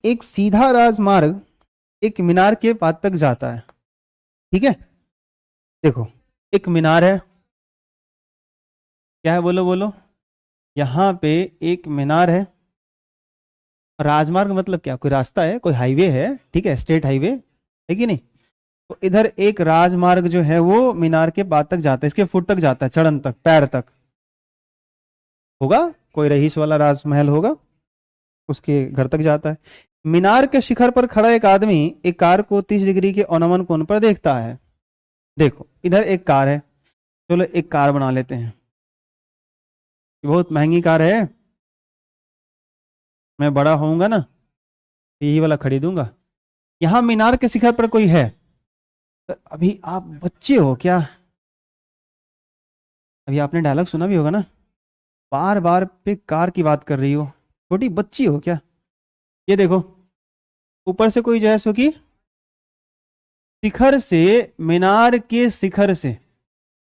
एक सीधा राजमार्ग एक मीनार के पाद तक जाता है, ठीक है। देखो एक मीनार है, क्या है बोलो बोलो, यहाँ पे एक मीनार है। राजमार्ग मतलब क्या, कोई रास्ता है, कोई हाईवे है, ठीक है, स्टेट हाईवे है कि नहीं। तो इधर एक राजमार्ग जो है वो मीनार के पाद तक जाता है, इसके फुट तक जाता है, चढ़न तक, पैर तक होगा, कोई रईस वाला राजमहल होगा, उसके घर तक जाता है। मीनार के शिखर पर खड़ा एक आदमी एक कार को 30 डिग्री के अवनमन कोण पर देखता है। देखो इधर एक कार है, चलो एक कार बना लेते हैं, बहुत महंगी कार है, मैं बड़ा होऊंगा ना यही वाला खरीदूंगा। यहां मीनार के शिखर पर कोई है, तो अभी आप बच्चे हो क्या, अभी आपने डायलॉग सुना भी होगा ना, बार बार पे कार की बात कर रही हो, छोटी बच्ची हो क्या। ये देखो ऊपर से कोई जो है सो कि शिखर से, मीनार के शिखर से,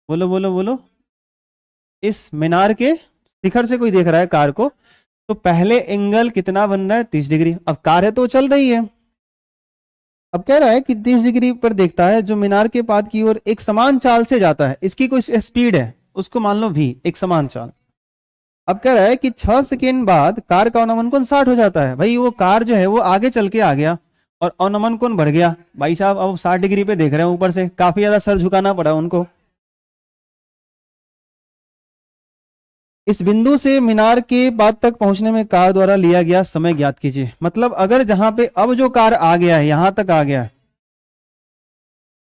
बोलो बोलो बोलो, इस मीनार के शिखर से कोई देख रहा है कार को, तो पहले एंगल कितना बन रहा है, 30 डिग्री। अब कार है तो चल रही है, अब कह रहा है कि 30 डिग्री पर देखता है जो मीनार के पाद की ओर एक समान चाल से जाता है, इसकी कोई स्पीड है, उसको मान लो v, एक समान चाल। अब कह रहा है कि 6 सेकेंड बाद कार का अवनमन कोण 60 हो जाता है। भाई वो कार जो है वो आगे चल के आ गया और अवनमन कोण बढ़ गया, भाई साहब अब 60 डिग्री पे देख रहे हैं ऊपर से, काफी ज्यादा सर झुकाना पड़ा उनको। इस बिंदु से मीनार के पाद तक पहुंचने में कार द्वारा लिया गया समय ज्ञात कीजिए। मतलब अगर जहां पे अब जो कार आ गया है, यहां तक आ गया है,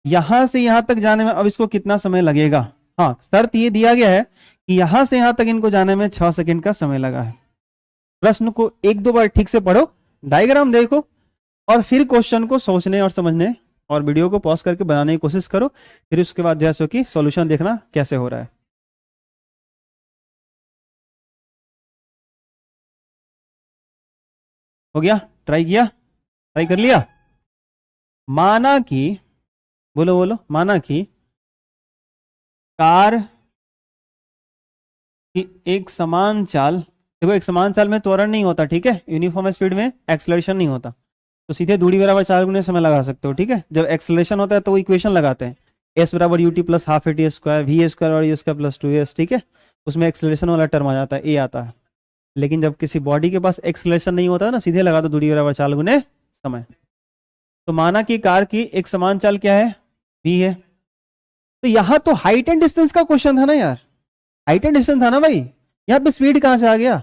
यहां से यहां तक जाने में अब इसको कितना समय लगेगा। हाँ शर्त ये दिया गया है कि यहां से यहां तक इनको जाने में 6 सेकंड का समय लगा है। प्रश्न को एक दो बार ठीक से पढ़ो, डायग्राम देखो, और फिर क्वेश्चन को सोचने और समझने और वीडियो को पॉज करके बनाने की कोशिश करो, फिर उसके बाद जैसे कि सॉल्यूशन देखना कैसे हो रहा है। हो गया, ट्राई किया, ट्राई कर लिया। माना कि, बोलो बोलो, माना कि कार की एक समान चाल, देखो एक समान चाल में त्वरण नहीं होता, ठीक है, यूनिफॉर्म स्पीड में एक्सेलरेशन नहीं होता, तो सीधे दूरी बराबर 4 गुने समय लगा सकते हो, ठीक है। जब एक्सेलरेशन होता है तो वो इक्वेशन लगाते हैं, एस बराबर U T plus half A T square, V A square और यू स्क्वायर प्लस 2s, ठीक है, उसमें एक्सेलरेशन वाला टर्म आ जाता है, ए आता है। लेकिन जब किसी बॉडी के पास एक्सेलरेशन नहीं होता है ना, सीधे लगा दो दूरी बराबर 4 गुने समय। तो माना कि कार की एक समान चाल क्या है, v है। तो यहां तो हाइट एंड डिस्टेंस का क्वेश्चन था ना यार, हाइट एंड डिस्टेंस था ना भाई, यहाँ पे स्पीड कहां से आ गया,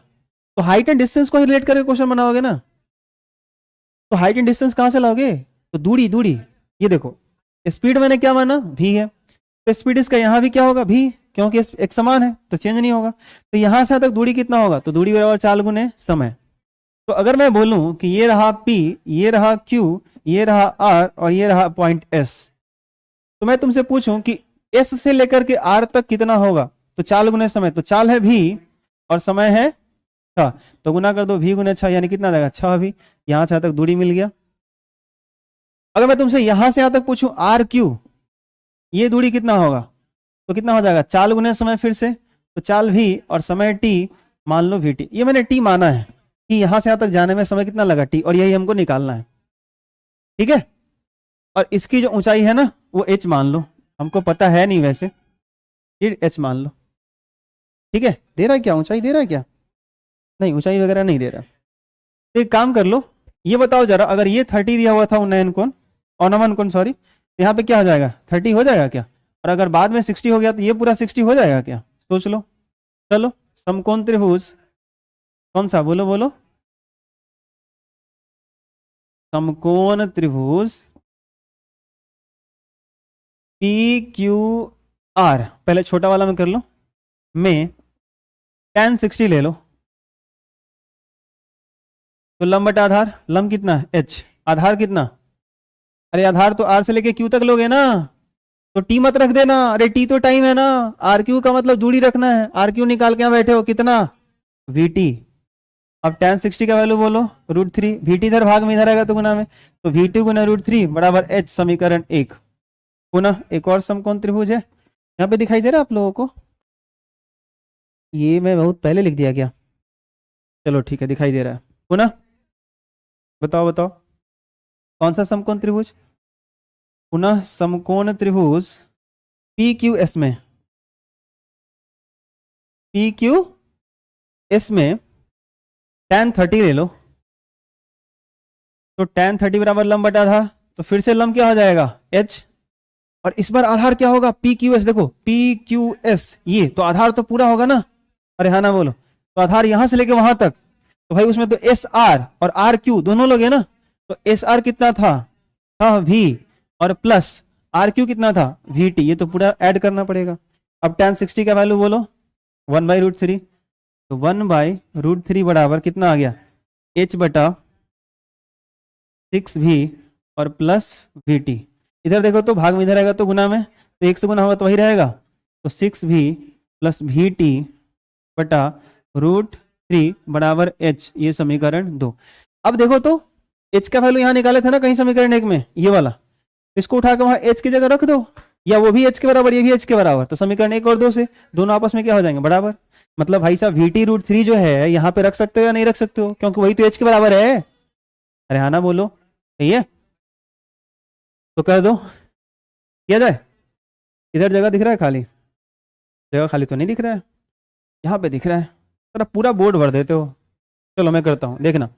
तो हाइट एंड डिस्टेंस को रिलेट करके क्वेश्चन बनाओगे ना, तो हाइट एंड डिस्टेंस कहां से लाओगे, तो दूरी, दूरी, ये देखो स्पीड मैंने क्या माना, v है, तो स्पीड इसका यहां भी क्या होगा, v, क्योंकि एक समान है तो चेंज नहीं होगा। तो यहां से तक दूरी कितना होगा, तो दूरी बराबर 4 गुने समय। तो अगर मैं बोलूं कि ये रहा p, ये रहा q, ये रहा r और ये रहा पॉइंट s, तो मैं तुमसे पूछूं कि s से लेकर के r तक कितना होगा, तो 4 गुने समय, तो 4 है v और समय है 6, तो गुना कर दो v गुने 6, यानी कितना देगा 6 v, यहां से यहां तक दूरी मिल गया। अगर मैं तुमसे यहां से यहां तक पूछूं आर क्यू, ये दूरी कितना होगा, तो कितना हो जाएगा 4 गुने समय, फिर से तो 4 v और समय t, मान लो vt, ये मैंने t माना है कि यहां से यहां तक जाने में समय कितना लगा t, और यही हमको निकालना है, ठीक है। और इसकी जो ऊंचाई है ना वो h मान लो, हमको पता है नहीं वैसे, ये h मान लो, ठीक है। दे रहा है क्या, ऊंचाई दे रहा है क्या, नहीं ऊंचाई वगैरह नहीं दे रहा। तो एक काम कर लो, ये बताओ जरा, अगर ये 30 दिया हुआ था उन्नयन कोण, अवनमन कोण सॉरी, तो यहाँ पे क्या हो जाएगा 30 हो जाएगा क्या, और अगर बाद में 60 हो गया तो ये पूरा 60 हो जाएगा क्या, सोच लो। चलो समकोण त्रिभुज कौन सा, बोलो बोलो, समकोण त्रिभुज पी क्यू आर, पहले छोटा वाला में कर लो, में tan 60 ले लो, तो लंब बटा आधार, लंब कितना h, आधार कितना, अरे आधार तो r से लेके q तक लोगे ना, तो t मत रख देना, अरे t तो टाइम है ना, आर क्यू का मतलब दूरी रखना है, आर क्यू निकाल के यहाँ बैठे हो कितना vt। अब tan 60 का वैल्यू बोलो √3, vt इधर भाग में इधर आएगा तो गुना में, तो v2 गुना √3 बराबर h, समीकरण 1। पुनः एक और समकोण त्रिभुज है, यहाँ पे दिखाई दे रहा है आप लोगों को, ये मैं बहुत पहले लिख दिया क्या, चलो ठीक है दिखाई दे रहा है। पुनः बताओ बताओ, कौन सा समकोण त्रिभुज? पुनः समकोण त्रिभुज पी क्यू एस में, पी क्यू एस में tan 30 ले लो, तो tan 30 बराबर लंब बटा आधार, तो फिर से लंब क्या हो जाएगा h, और इस बार आधार क्या होगा पी क्यू एस। देखो पी क्यू एस, ये तो आधार तो पूरा होगा ना, अरे हाँ ना बोलो, तो आधार यहां से लेके वहां तक, तो भाई उसमें तो एस आर और आर क्यू दोनों लोग है ना, तो एस आर कितना था वी, और प्लस आर क्यू कितना था वी टी, ये तो पूरा ऐड करना पड़ेगा। अब tan 60 का वैल्यू बोलो 1/√3, तो 1/√3 बराबर कितना आ गया h बटा 6v और प्लस वी टी। इधर देखो तो भाग में इधर आएगा तो गुना में, तो 1 से गुना होगा तो वही रहेगा, तो 6v प्लस वी टी बटा √3 बराबर h, ये समीकरण 2। अब देखो तो h का वैल्यू यहाँ निकाले थे ना कहीं समीकरण 1 में, ये वाला, इसको उठा के वहां h की जगह रख दो, या वो भी h के बराबर ये भी h के बराबर, तो समीकरण 1 और 2 से दोनों आपस में क्या हो जाएंगे बराबर। मतलब भाई साहब VT√3 जो है यहाँ पे रख सकते हो या नहीं रख सकते हो, क्योंकि वही तो h के बराबर है। अरे हाँ ना बोलो, सही है, तो कर दो, किया जाए। इधर जगह दिख रहा है खाली, जगह खाली तो नहीं दिख रहा है, यहाँ पे दिख रहा है, तेरा पूरा बोर्ड भर देते हो। चलो मैं करता हूँ, देखना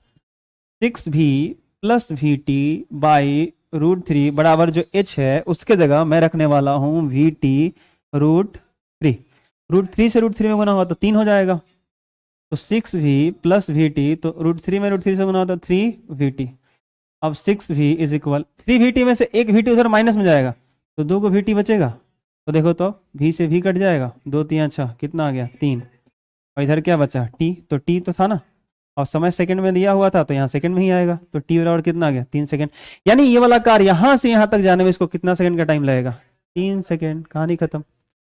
6v plus we T by √3 बराबर जो h है उसके जगह मैं रखने वाला हूँ VT√3, √3 से √3 में गुना हुआ तो 3 हो जाएगा, तो 6v प्लस वी टी, तो √3 में √3 से गुना होता 3vt। अब 6v इज इक्वल 3vt में से एक vt उधर माइनस में जाएगा, तो 2 को vt बचेगा, तो देखो तो v से v कट जाएगा, 2 3 6 कितना आ गया 3, और इधर क्या बचा t, तो t तो था ना, और समय सेकंड में दिया हुआ था तो यहाँ सेकंड में ही आएगा, तो t बराबर कितना आ गया 3 सेकंड। यानी ये वाला कार्य यहाँ से यहाँ तक जाने में इसको कितना सेकंड का टाइम लगेगा 3 सेकंड, कहानी खत्म।